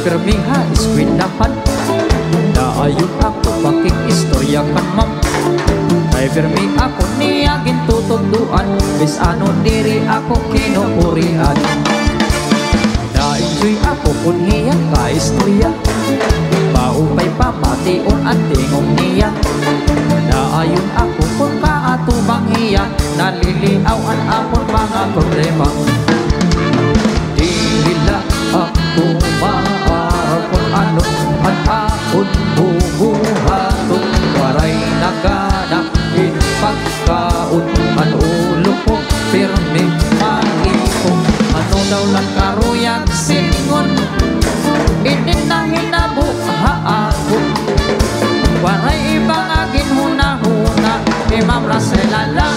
pirmiha eskwelahan. Naayon ako paking istorya kan ma'am. Kay pirmi ako niya gintutuduan, bis ano diri ako kinupurian. Na-enjoy ako kun hiya ka istorya, paupay pamation at tingong niya. Naayon ako kun kaatubang hiya, naliliawan akong mga problema. Dila ako maaraw kung ano at akon bubuhaton. Waray nagana pagkaon an ulo ko pirmi mag-ipo. Ano daw lang karuyag singon, hindi na hinabuha ako. Waray ibang agin huna-huna, Imam Raselala.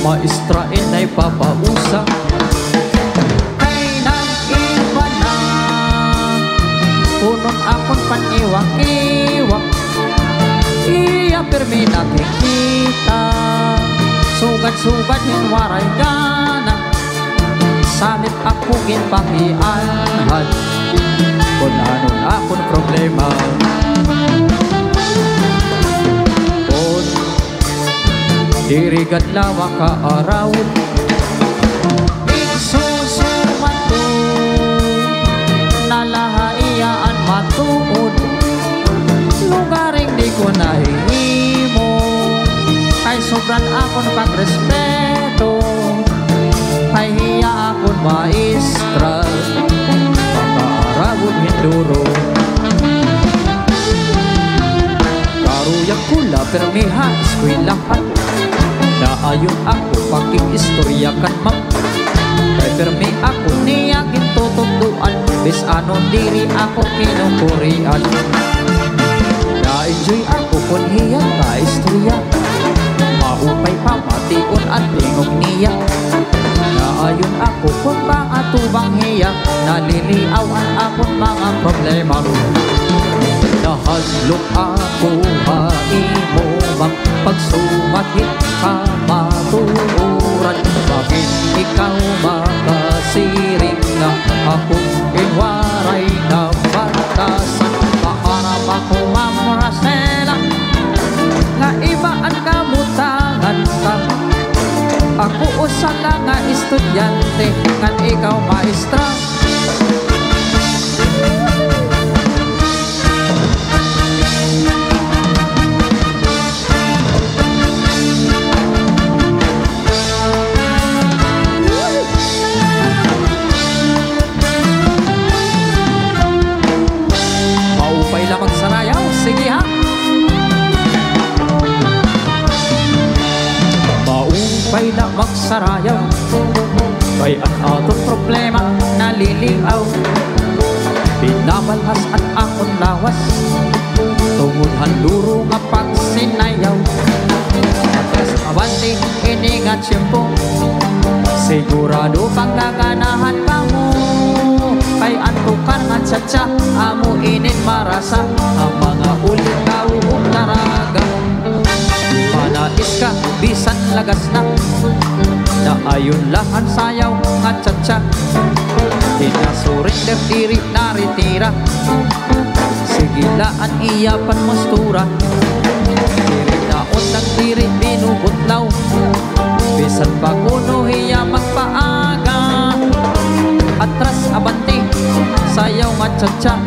Maestrain ay papausa, kay nag-iba na. Punon akong paniwak-iwak, iya pirmi nakikita. Sugad-sugad hinwaray gana, sanip ako ginpakianhan. Kung anon akong problema, dirigat lawa ka araw, isusuman to, nalahaiyaan matuod. Lugaring di ko nahihimo, kay sobran akon pagrespeto. Kay hiya akon maestra, makaarawon hinduro. Karuyang kula pirmiha eskwelahan. Naayon ako paking istorya kan ma'am. Kay pirmi ako niya gintutuduan, bis ano diri ako kinupurian. Na-enjoy ako kun hiya ka istorya, maupay pamation at tingog niya. Naayon ako kun pangatubang hiya, naliliawan akong mga problema. Nahadlok ako maimo ma'am, pagsumahit ka maturan. Bakit ikaw makasiring na ako inwaray na batasan? Maarap ako Ma'am Rosela, nga ibaan kamutangan ka. Ako usa lang nga estudyante, nga ikaw maestra. Sige ha, maupay na magsarayaw, kay ang atong problema naliliaw. Pinabalhas at akong lawas, tungod handuro nga pagsinayaw. Atas abante ini nga tiyempo, sigurado pang gaganahan ka mo. Kay antukan nga tsatsa, amo inin marasa ang mga ulit kauong taraga. Manais ka, bisan lagas na, naayon lahat sayaw nga tsatsa. Hinasurin diri naritira, sigilaan iyapan mostura. Diri naon ng diri binubutlaw, bisan paguno hiya magpaaga. Atras abante, sayaw nga tsatsa,